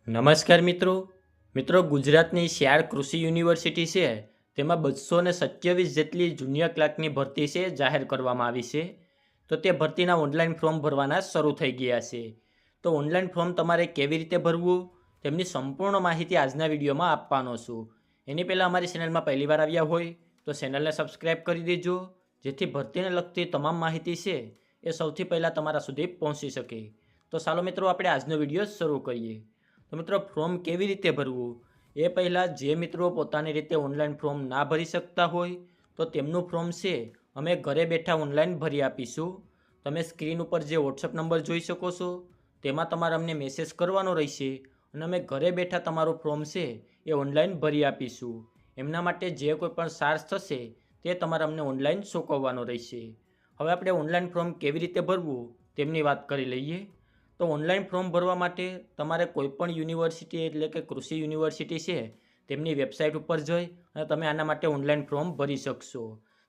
નમસ્કાર મિત્રો ગુજરાતની શાળ કૃષિ યુનિવર્સિટી છે તેમાં 227 જેટલી જુનિયર ક્લાર્કની ભરતી છે જાહેર કરવામાં આવી છે. તો તે ભરતીના ઓનલાઈન ફોર્મ ભરવાના શરૂ થઈ ગયા છે. તો ઓનલાઈન ફોર્મ તમારે કેવી રીતે ભરવું તેમની સંપૂર્ણ માહિતી આજના વિડીયોમાં આપવાનો છું. એની પહેલાં અમારી ચેનલમાં પહેલીવાર આવ્યા હોય તો ચેનલને સબસ્ક્રાઈબ કરી દેજો, જેથી ભરતીને લગતી તમામ માહિતી છે એ સૌથી પહેલાં તમારા સુધી પહોંચી શકે. તો ચાલો મિત્રો આપણે આજનો વિડીયો શરૂ કરીએ. તો મિત્રો ફોર્મ કેવી રીતે ભરવું એ પહેલાં જે મિત્રો પોતાની રીતે ઓનલાઈન ફોર્મ ના ભરી શકતા હોય તો તેમનું ફોર્મ છે અમે ઘરે બેઠા ઓનલાઈન ભરી આપીશું. તમે સ્ક્રીન ઉપર જે વોટ્સઅપ નંબર જોઈ શકો છો તેમાં તમારે અમને મેસેજ કરવાનો રહેશે અને અમે ઘરે બેઠા તમારું ફોર્મ છે એ ઓનલાઈન ભરી આપીશું. એમના માટે જે કોઈ પણ ચાર્જ થશે તે તમારે અમને ઓનલાઈન ચૂકવવાનો રહેશે. હવે આપણે ઓનલાઈન ફોર્મ કેવી રીતે ભરવું તેમની વાત કરી લઈએ. તો ઓનલાઈન ફોર્મ ભરવા માટે તમારે કોઈપણ યુનિવર્સિટી એટલે કે કૃષિ યુનિવર્સિટી છે તેમની વેબસાઇટ ઉપર જઈ અને તમે આના માટે ઓનલાઈન ફોર્મ ભરી શકશો.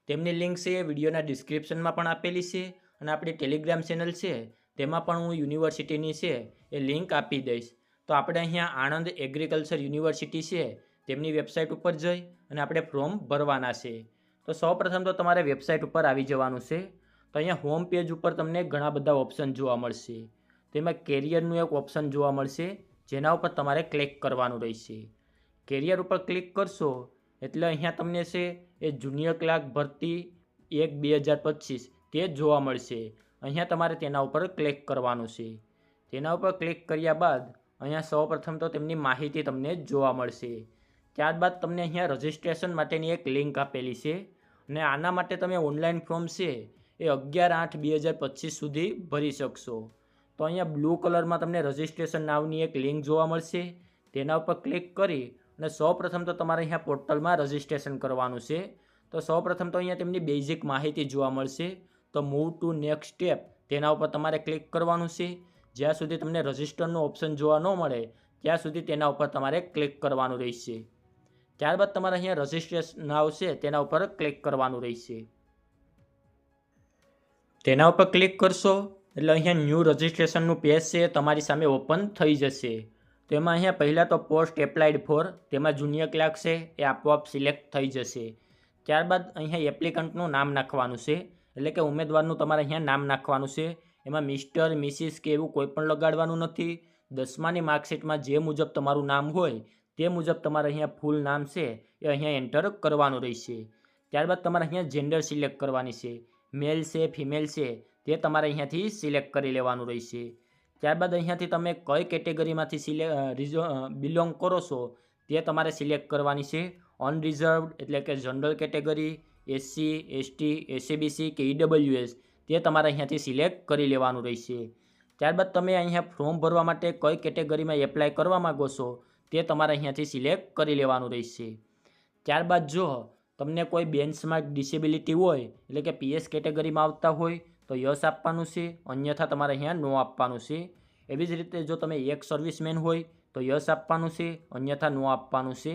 તેમની લિંક છે એ વિડીયોના ડિસ્ક્રિપ્શનમાં પણ આપેલી છે અને આપણી ટેલિગ્રામ ચેનલ છે તેમાં પણ હું યુનિવર્સિટીની છે એ લિંક આપી દઈશ. તો આપણે અહીંયા આણંદ એગ્રીકલ્ચર યુનિવર્સિટી છે તેમની વેબસાઇટ ઉપર જઈ અને આપણે ફોર્મ ભરવાના છે. તો સૌપ્રથમ તો તમારે વેબસાઇટ ઉપર આવી જવાનું છે. તો અહીંયા હોમ પેજ ઉપર તમને ઘણા બધા ઓપ્શન જોવા મળશે. તેમાં કેરિયરનું એક ઓપ્શન જોવા મળશે, જેના ઉપર તમારે ક્લિક કરવાનું રહેશે. કેરિયર ઉપર ક્લિક કરશો એટલે અહીંયા તમને છે એ જુનિયર ક્લાર્ક ભરતી 1/2025 તે જોવા મળશે. અહીંયા તમારે તેના ઉપર ક્લિક કરવાનું છે. તેના ઉપર ક્લિક કર્યા બાદ અહીંયા સૌપ્રથમ તો તેમની માહિતી તમને જોવા મળશે. ત્યારબાદ તમને અહીંયા રજિસ્ટ્રેશન માટેની એક લિંક આપેલી છે અને આના માટે તમે ઓનલાઈન ફોર્મ છે એ 11/8/2025 સુધી ભરી શકશો. તો અહીંયા બ્લુ કલરમાં તમને રજિસ્ટ્રેશન નામની એક લિંક જોવા મળશે. તેના ઉપર ક્લિક કરી અને સૌપ્રથમ તો તમારે અહીંયા પોર્ટલમાં રજિસ્ટ્રેશન કરવાનું છે. તો સૌપ્રથમ તો અહીંયા તેમની બેઝિક માહિતી જોવા મળશે. તો મૂવ ટુ નેક્સ્ટ સ્ટેપ તેના ઉપર તમારે ક્લિક કરવાનું છે. જ્યાં સુધી તમને રજિસ્ટરનો ઓપ્શન જોવા ન મળે ત્યાં સુધી તેના ઉપર તમારે ક્લિક કરવાનું રહેશે. ત્યારબાદ તમારે અહીંયા રજિસ્ટ્રેશન આવશે તેના ઉપર ક્લિક કરવાનું રહેશે. તેના ઉપર ક્લિક કરશો એટલે અહીંયા ન્યૂ રજિસ્ટ્રેશનનું પેજ છે તમારી સામે ઓપન થઈ જશે. તો એમાં અહીંયા પહેલાં તો પોસ્ટ એપ્લાઇડ ફોર તેમાં જુનિયર ક્લાર્ક છે એ આપોઆપ સિલેક્ટ થઈ જશે. ત્યારબાદ અહીંયા એપ્લિકન્ટનું નામ નાખવાનું છે, એટલે કે ઉમેદવારનું તમારે અહીંયા નામ નાખવાનું છે. એમાં મિસ્ટર મિસિસ કે એવું કોઈ પણ લગાડવાનું નથી. 10માની માર્કશીટમાં જે મુજબ તમારું નામ હોય તે મુજબ તમારે અહીંયા ફૂલ નામ છે એ અહીંયા એન્ટર કરવાનું રહેશે. ત્યારબાદ તમારે અહીંયા જેન્ડર સિલેક્ટ કરવાની છે, મેલ છે ફિમેલ છે તે તમારે અહીંયાથી સિલેક્ટ કરી લેવાનું રહેશે. ત્યારબાદ અહીંયાથી તમે કઈ કેટેગરીમાંથી બિલોંગ કરો છો તે તમારે સિલેક્ટ કરવાની છે. અનરિઝર્વડ એટલે કે general category, SC, ST, SCBC કે ઈડબ્લ્યુએસ તે તમારે અહીંયાથી સિલેક્ટ કરી લેવાનું રહેશે. ત્યારબાદ તમે અહીંયા ફોર્મ ભરવા માટે કઈ કેટેગરીમાં એપ્લાય કરવા માગો છો તે તમારે અહીંયાથી સિલેક્ટ કરી લેવાનું રહેશે. ત્યારબાદ જો તમને કોઈ બેન્ચમાર્ક ડિસેબિલિટી હોય એટલે કે પીએસ કેટેગરીમાં આવતા હોય તો યસ આપવાનું છે, અન્યથા તમારે અહીંયા નો આપવાનું છે. એવી જ રીતે જો તમે એક સર્વિસમેન હોય તો યસ આપવાનું છે, અન્યથા નો આપવાનું છે.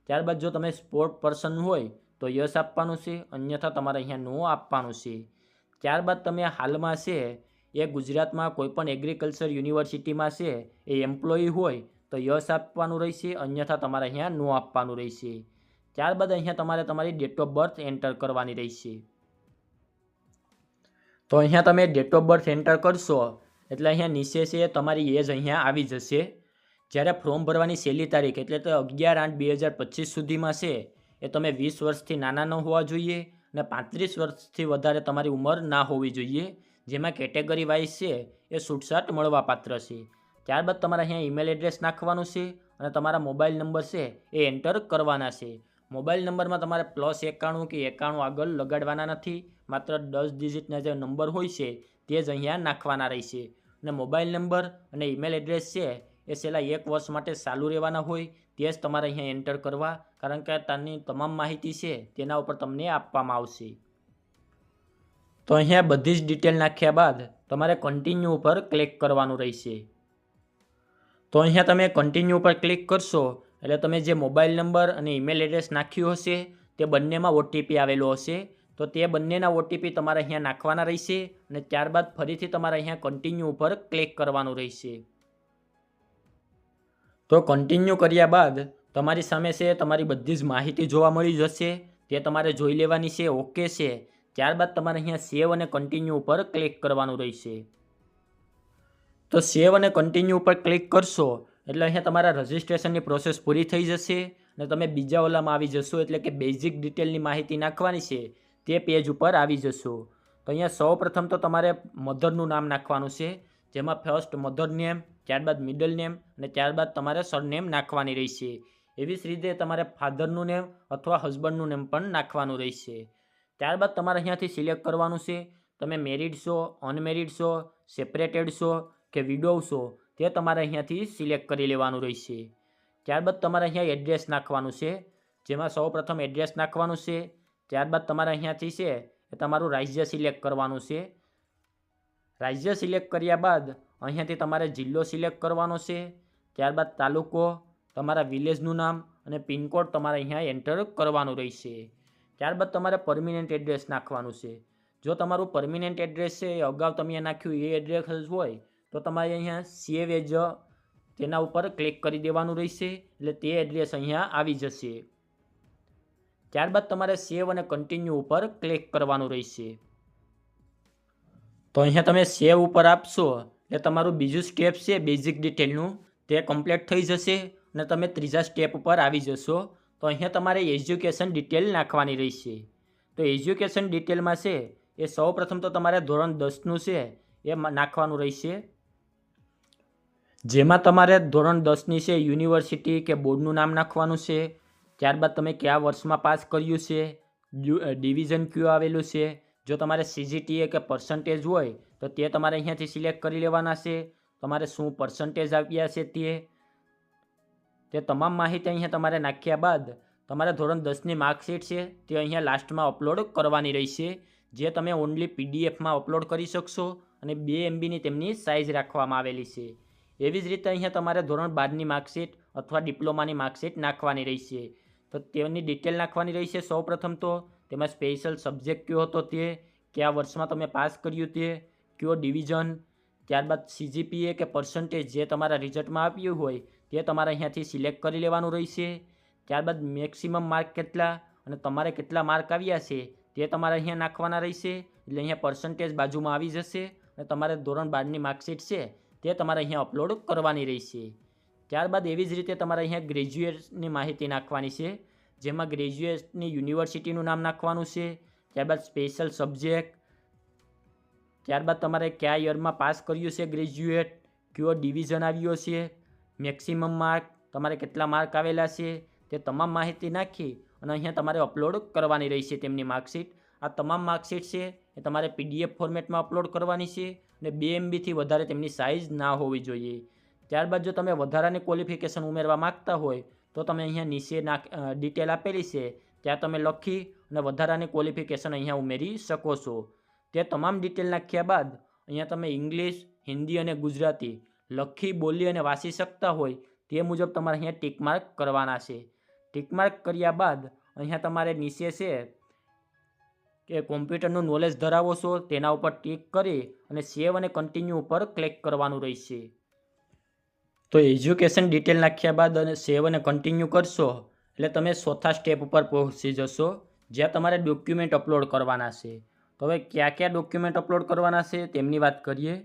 ત્યારબાદ જો તમે સ્પોર્ટ પર્સન હોય તો યસ આપવાનું છે, અન્યથા તમારે અહીંયા નો આપવાનું છે. ત્યારબાદ તમે હાલમાં છે એ ગુજરાતમાં કોઈપણ એગ્રીકલ્ચર યુનિવર્સિટીમાં છે એ એમ્પ્લોયી હોય તો યસ આપવાનું રહેશે, અન્યથા તમારે અહીંયા નો આપવાનું રહેશે. ત્યારબાદ અહીંયા તમારે તમારી ડેટ ઓફ બર્થ એન્ટર કરવાની રહેશે. તો અહીંયા તમે ડેટ ઓફ બર્થ એન્ટર કરશો એટલે અહીંયા નીચે છે તમારી એજ અહીંયા આવી જશે. જ્યારે ફોર્મ ભરવાની છેલ્લી તારીખ એટલે તો 11/8/2025 સુધીમાં છે એ તમે 20 વર્ષથી નાના ન હોવા જોઈએ અને 35 વર્ષથી વધારે તમારી ઉંમર ના હોવી જોઈએ. જેમાં કેટેગરી વાઇઝ છે એ છૂટછાટ મળવાપાત્ર છે. ત્યારબાદ તમારે અહીંયા ઈમેલ એડ્રેસ નાખવાનું છે અને તમારા મોબાઈલ નંબર છે એ એન્ટર કરવાના છે. મોબાઈલ નંબરમાં તમારે +91 કે 91 આગળ લગાડવાના નથી, માત્ર 10 ડિજિટના જે નંબર હોય છે તે જ અહીંયા નાખવાના રહેશે. અને મોબાઈલ નંબર અને ઈમેલ એડ્રેસ છે એ છેલ્લા 1 વર્ષ માટે ચાલુ રહેવાના હોય તે જ તમારે અહીંયા એન્ટર કરવા, કારણ કે તેની તમામ માહિતી છે તેના ઉપર તમને આપવામાં આવશે. તો અહીંયા બધી જ ડિટેલ નાખ્યા બાદ તમારે કન્ટિન્યુ ઉપર ક્લિક કરવાનું રહેશે. તો અહીંયા તમે કન્ટિન્યુ ઉપર ક્લિક કરશો એટલે તમે જે મોબાઈલ નંબર અને ઈમેલ એડ્રેસ નાખ્યું હશે તે બંનેમાં ઓટીપી આવેલો હશે. તો તે બંનેના ઓટીપી તમારે અહીંયા નાખવાના રહેશે અને ત્યારબાદ ફરીથી તમારે અહીંયા કન્ટિન્યુ ઉપર ક્લિક કરવાનું રહેશે. તો કન્ટિન્યુ કર્યા બાદ તમારી સામે છે તમારી બધી જ માહિતી જોવા મળી જશે, તે તમારે જોઈ લેવાની છે. ઓકે છે. ત્યારબાદ તમારે અહીંયા સેવ અને કન્ટિન્યુ ઉપર ક્લિક કરવાનું રહેશે. તો સેવ અને કન્ટિન્યુ ઉપર ક્લિક કરશો એટલે અહીંયા તમારા રજિસ્ટ્રેશનની પ્રોસેસ પૂરી થઈ જશે અને તમે બીજા ઓલામાં આવી જશો, એટલે કે બેઝિક ડિટેલની માહિતી નાખવાની છે તે પેજ ઉપર આવી જશો. તો અહીંયા સૌ પ્રથમ તો તમારે મધરનું નામ નાખવાનું છે, જેમાં ફર્સ્ટ મધર નેમ, ત્યારબાદ મિડલ નેમ અને ત્યારબાદ તમારે સરનેમ નાખવાની રહેશે. એવી જ રીતે તમારે ફાધરનું નેમ અથવા હસબન્ડનું નેમ પણ નાખવાનું રહેશે. ત્યારબાદ તમારે અહીંયાથી સિલેક્ટ કરવાનું છે તમે મેરિડ છો, અનમેરિડ છો, સેપરેટેડ છો કે વિડોવ છો, તે તમારે અહીંયાથી સિલેક્ટ કરી લેવાનું રહેશે. ત્યારબાદ તમારે અહીંયા એડ્રેસ નાખવાનું છે, જેમાં સૌ પ્રથમ એડ્રેસ નાખવાનું છે. ત્યારબાદ તમારે અહીંયાથી છે એ તમારું રાજ્ય સિલેક્ટ કરવાનું છે. રાજ્ય સિલેક્ટ કર્યા બાદ અહીંયાથી તમારે જિલ્લો સિલેક્ટ કરવાનો છે. ત્યારબાદ તાલુકો, તમારા વિલેજનું નામ અને પિનકોડ તમારે અહીંયા એન્ટર કરવાનું રહેશે. ત્યારબાદ તમારે પરમિનન્ટ એડ્રેસ નાખવાનું છે. જો તમારું પરમિનન્ટ એડ્રેસ છે એ અગાઉ તમે નાખ્યું એ એડ્રેસ જ હોય તો તમારે અહીંયા સેવ એજ તેના ઉપર ક્લિક કરી દેવાનું રહેશે, એટલે તે એડ્રેસ અહીંયા આવી જશે. ત્યારબાદ તમારે સેવ અને કન્ટિન્યુ ઉપર ક્લિક કરવાનું રહેશે. તો અહીંયા તમે સેવ ઉપર આપશો એટલે તમારું બીજું સ્ટેપ છે બેઝિક ડિટેલનું તે કમ્પ્લીટ થઈ જશે અને તમે ત્રીજા સ્ટેપ ઉપર આવી જશો. તો અહીંયા તમારે એજ્યુકેશન ડિટેલ નાખવાની રહેશે. તો એજ્યુકેશન ડિટેલમાં છે એ સૌ પ્રથમ તો તમારે ધોરણ 10નું છે એ નાખવાનું રહેશે, જેમાં તમારે ધોરણ 10ની છે યુનિવર્સિટી કે બોર્ડનું નામ નાખવાનું છે. ત્યારબાદ તમે કયા વર્ષમાં પાસ કર્યું છે, ડિવિઝન કયું આવેલું છે, જો તમારે CGPA કે પર્સન્ટેજ હોય તો તે તમારે અહીંયાથી સિલેક્ટ કરી લેવાના છે. તમારે શું પર્સન્ટેજ આવ્યા છે તે તમામ માહિતી અહીંયા તમારે નાખ્યા બાદ તમારે ધોરણ 10ની માર્કશીટ છે તે અહીંયા લાસ્ટમાં અપલોડ કરવાની રહેશે, જે તમે ઓનલી PDFમાં અપલોડ કરી શકશો અને 2 MBની તેમની સાઇઝ રાખવામાં આવેલી છે. એવી જ રીતે અહીંયા તમારે ધોરણ 12ની માર્કશીટ અથવા ડિપ્લોમાની માર્કશીટ નાખવાની રહેશે. તો તેની ડિટેલ નાખવાની રહેશે. સૌ પ્રથમ તો તેમાં સ્પેશિયલ સબ્જેક્ટ કયો હતો તે, કયા વર્ષમાં તમે પાસ કર્યું તે, કયો ડિવિઝન, ત્યારબાદ CGPA કે પર્સન્ટેજ જે તમારા રિઝલ્ટમાં આપ્યું હોય તે તમારે અહીંયાથી સિલેક્ટ કરી લેવાનું રહેશે. ત્યારબાદ મેક્સિમમ માર્ક કેટલા અને તમારે કેટલા માર્ક આવ્યા છે તે તમારે અહીંયા નાખવાના રહેશે, એટલે અહીંયા પર્સન્ટેજ બાજુમાં આવી જશે અને તમારે ધોરણ 12ની માર્કશીટ છે તે તમારે અહીંયા અપલોડ કરવાની રહેશે. ત્યારબાદ એવી જ રીતે તમારે અહીંયા ગ્રેજ્યુએટની માહિતી નાખવાની છે, જેમાં ગ્રેજ્યુએટની યુનિવર્સિટીનું નામ નાખવાનું છે. ત્યારબાદ સ્પેશિયલ સબ્જેક્ટ, ત્યારબાદ તમારે કયા યરમાં પાસ કર્યું છે ગ્રેજ્યુએટ, કયો ડિવિઝન આવ્યો છે, મેક્સિમમ માર્ક, તમારે કેટલા માર્ક આવેલા છે, તે તમામ માહિતી નાખી અને અહીંયા તમારે અપલોડ કરવાની રહેશે તેમની માર્કશીટ. આ તમામ માર્કશીટ છે એ તમારે PDF ફોર્મેટમાં અપલોડ કરવાની છે અને 2 MBથી વધારે તેમની સાઇઝ ના હોવી જોઈએ. ત્યારબાદ જો તમે વધારાની ક્વોલિફિકેશન ઉમેરવા માગતા હોય તો તમે અહીંયા નીચે ડિટેલ આપેલી છે ત્યાં તમે લખી અને વધારાની ક્વોલિફિકેશન અહીંયા ઉમેરી શકો છો. તે તમામ ડિટેલ નાખ્યા બાદ અહીંયા તમે ઇંગ્લિશ, હિન્દી અને ગુજરાતી લખી, બોલી અને વાંચી શકતા હોય તે મુજબ તમારે અહીંયા ટિક માર્ક કરવાના છે. ટિક માર્ક કર્યા બાદ અહીંયા તમારે નીચે છે કે કોમ્પ્યુટરનું નોલેજ ધરાવો છો તેના ઉપર ટિક કરી અને સેવ અને કન્ટિન્યુ ઉપર ક્લિક કરવાનું રહેશે. તો એજ્યુકેશન ડિટેલ નાખ્યા બાદ અને સેવ અને કન્ટિન્યુ કરશો એટલે તમે ચોથા સ્ટેપ ઉપર પહોંચી જશો, જ્યાં તમારે ડોક્યુમેન્ટ અપલોડ કરવાના છે. તો હવે કયા કયા ડોક્યુમેન્ટ અપલોડ કરવાના છે તેમની વાત કરીએ.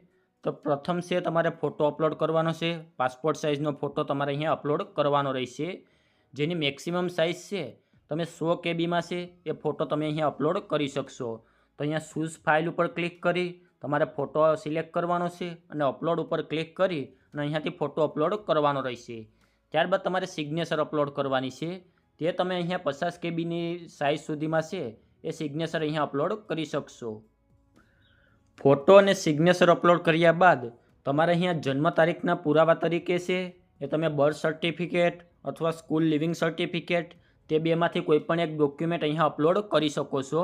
તો પ્રથમ છે તમારે ફોટો અપલોડ કરવાનો છે. પાસપોર્ટ સાઇઝનો ફોટો તમારે અહીંયા અપલોડ કરવાનો રહેશે, જેની મેક્સિમમ સાઇઝ છે તમે 100 KBમાં છે એ ફોટો તમે અહીંયા અપલોડ કરી શકશો. તો અહીંયા ચૂઝ ફાઇલ ઉપર ક્લિક કરી તમારે ફોટો સિલેક્ટ કરવાનો છે અને અપલોડ ઉપર ક્લિક કરી અને અહીંયાથી ફોટો અપલોડ કરવાનો રહેશે. ત્યારબાદ તમારે સિગ્નેચર અપલોડ કરવાની છે, તે તમે અહીંયા 50 KBની સાઇઝ સુધીમાં છે એ સિગ્નેચર અહીંયા અપલોડ કરી શકશો. ફોટો અને સિગ્નેચર અપલોડ કર્યા બાદ તમારે અહીંયા જન્મ તારીખના પુરાવા તરીકે છે એ તમે બર્થ સર્ટિફિકેટ અથવા સ્કૂલ લિવિંગ સર્ટિફિકેટ તે બેમાંથી કોઈ પણ એક ડોક્યુમેન્ટ અહીંયા અપલોડ કરી શકો છો.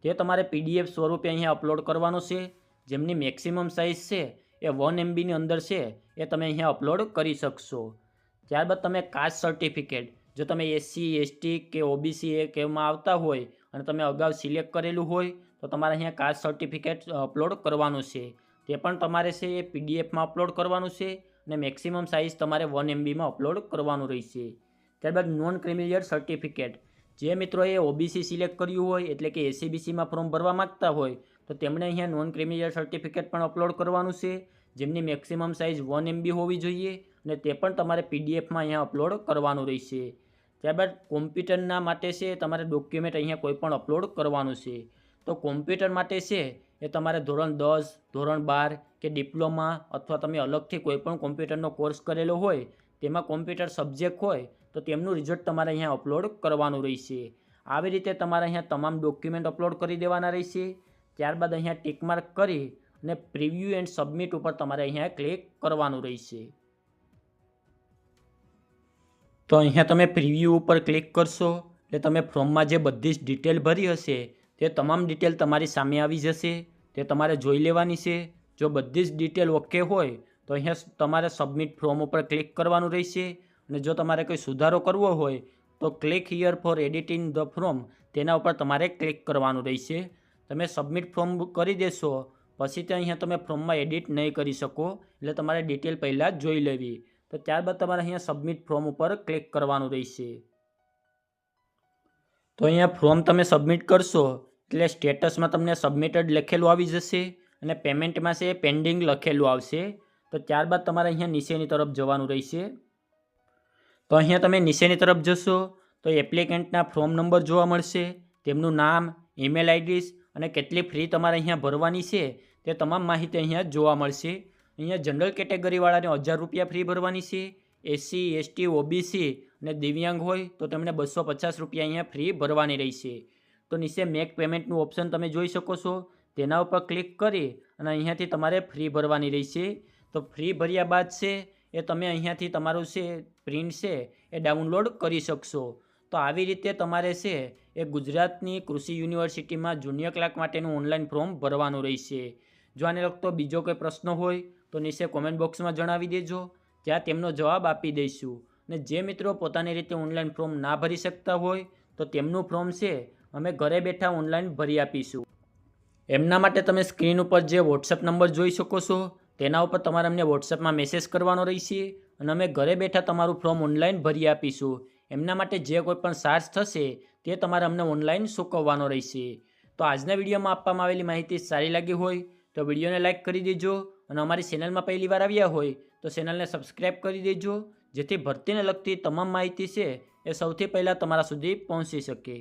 તે તમારે PDF સ્વરૂપે અહીંયા અપલોડ કરવાનું છે, જેમની મેક્સિમમ સાઇઝ છે એ 1 MBની અંદર છે એ તમે અહીંયા અપલોડ કરી શકશો. ત્યારબાદ તમે કાસ્ટ સર્ટિફિકેટ, જો તમે SC, ST કે OBC એ કેમાં આવતા હોય અને તમે અગાઉ સિલેક્ટ કરેલું હોય તો તમારે અહીંયા કાસ્ટ સર્ટિફિકેટ અપલોડ કરવાનું છે. તે પણ તમારે છે એ PDFમાં અપલોડ કરવાનું છે અને મેક્સિમમ સાઇઝ તમારે 1 MBમાં અપલોડ કરવાનું રહેશે. ત્યારબાદ નોન ક્રિમિલિયર સર્ટિફિકેટ. જે મિત્રોએ ઓબીસી સિલેક્ટ કર્યું હોય એટલે કે એસસીબીસીમાં ફોર્મ ભરવા માગતા હોય તો તેમણે અહીંયા નોન ક્રિમિલિયર સર્ટિફિકેટ પણ અપલોડ કરવાનું છે, જેમની મેક્સિમમ સાઇઝ 1 MB હોવી જોઈએ અને તે પણ તમારે પીડીએફમાં અહીંયા અપલોડ કરવાનું રહેશે. ત્યારબાદ કોમ્પ્યુટરના માટે છે તમારે ડોક્યુમેન્ટ અહીંયા કોઈ પણ અપલોડ કરવાનું છે. તો કોમ્પ્યુટર માટે છે એ તમારે ધોરણ 10, ધોરણ 12 કે ડિપ્લોમા અથવા તમે અલગથી કોઈ પણ કોમ્પ્યુટરનો કોર્સ કરેલો હોય તેમાં કોમ્પ્યુટર સબ્જેક્ટ હોય તો તેમનું રિઝલ્ટ તમારે અહીંયા અપલોડ કરવાનું રહેશે. આવી રીતે તમારે અહીંયા તમામ ડોક્યુમેન્ટ અપલોડ કરી દેવાના રહેશે. ત્યારબાદ અહીંયા ટિક માર્ક કરી અને પ્રિવ્યૂ એન્ડ સબમિટ ઉપર તમારે અહીંયા ક્લિક કરવાનું રહેશે. તો અહીંયા તમે પ્રિવ્યૂ ઉપર ક્લિક કરશો એટલે તમે ફોર્મમાં જે બધી જ ડિટેલ ભરી હશે તે તમામ ડિટેલ તમારી સામે આવી જશે, તે તમારે જોઈ લેવાની છે. જો બધી જ ડિટેલ ઓકે હોય તો અહીંયા તમારે સબમિટ ફોર્મ ઉપર ક્લિક કરવાનું રહેશે અને જો તમારે કોઈ સુધારો કરવો હોય તો click here for editing the form તેના ઉપર તમારે ક્લિક કરવાનું રહેશે. તમે સબમિટ ફોર્મ કરી દેશો પછી તે અહીંયા તમે ફોર્મમાં એડિટ નહીં કરી શકો, એટલે તમારે ડિટેલ પહેલાં જ જોઈ લેવી. તો ત્યારબાદ તમારે અહીંયા સબમિટ ફોર્મ ઉપર ક્લિક કરવાનું રહેશે. તો અહીંયા ફોર્મ તમે સબમિટ કરશો એટલે સ્ટેટસમાં તમને સબમિટેડ લખેલું આવી જશે અને પેમેન્ટમાં છે પેન્ડિંગ લખેલું આવશે. તો ત્યારબાદ તમારે અહીંયા નીચેની તરફ જવાનું રહેશે. તો અહીંયા તમે નીચેની તરફ જશો તો એપ્લિકન્ટના ફોર્મ નંબર જોવા મળશે, તેમનું નામ, ઈમેલ આઈડીસ અને કેટલી ફી તમારે અહીંયા ભરવાની છે તે તમામ માહિતી અહીંયા જોવા મળશે. અહીંયા જનરલ કેટેગરીવાળાને 1000 રૂપિયા ફી ભરવાની છે. એસસી, એસટી, ઓબીસી અને દિવ્યાંગ હોય તો તેમણે 250 રૂપિયા અહીંયા ફી ભરવાની રહેશે. તો નીચે મેક પેમેન્ટનું ઓપ્શન તમે જોઈ શકો છો, તેના ઉપર ક્લિક કરી અને અહીંયાથી તમારે ફી ભરવાની રહેશે. તો ફી ભર્યા બાદ છે એ તમે અહીંયાથી તમારું છે પ્રિન્ટ છે એ ડાઉનલોડ કરી શકશો. તો આવી રીતે તમારે છે એ ગુજરાતની કૃષિ યુનિવર્સિટીમાં જુનિયર ક્લાર્ક માટેનું ઓનલાઈન ફોર્મ ભરવાનું રહેશે. જો આને લગતો બીજો કોઈ પ્રશ્ન હોય તો નીચે કોમેન્ટ બોક્સમાં જણાવી દેજો, ત્યાં તેમનો જવાબ આપી દઈશું. અને જે મિત્રો પોતાની રીતે ઓનલાઈન ફોર્મ ના ભરી શકતા હોય તો તેમનું ફોર્મ છે અમે ઘરે બેઠા ઓનલાઈન ભરી આપીશું. એમના માટે તમે સ્ક્રીન ઉપર જે વોટ્સએપ નંબર જોઈ શકો છો તેના ઉપર તમારે અમને વોટ્સએપમાં મેસેજ કરવાનો રહેશે અને અમે ઘરે બેઠા તમારું ફોર્મ ઓનલાઈન ભરી આપીશું. એમના માટે જે કોઈ પણ ચાર્જ થશે તે તમારે અમને ઓનલાઈન ચૂકવવાનો રહેશે. તો આજના વિડીયોમાં આપવામાં આવેલી માહિતી સારી લાગી હોય તો વિડીયોને લાઇક કરી દેજો અને અમારી ચેનલમાં પહેલી વાર આવ્યા હોય તો ચેનલને સબસ્ક્રાઈબ કરી દેજો, જેથી ભરતીને લગતી તમામ માહિતી છે એ સૌથી પહેલાં તમારા સુધી પહોંચી શકે.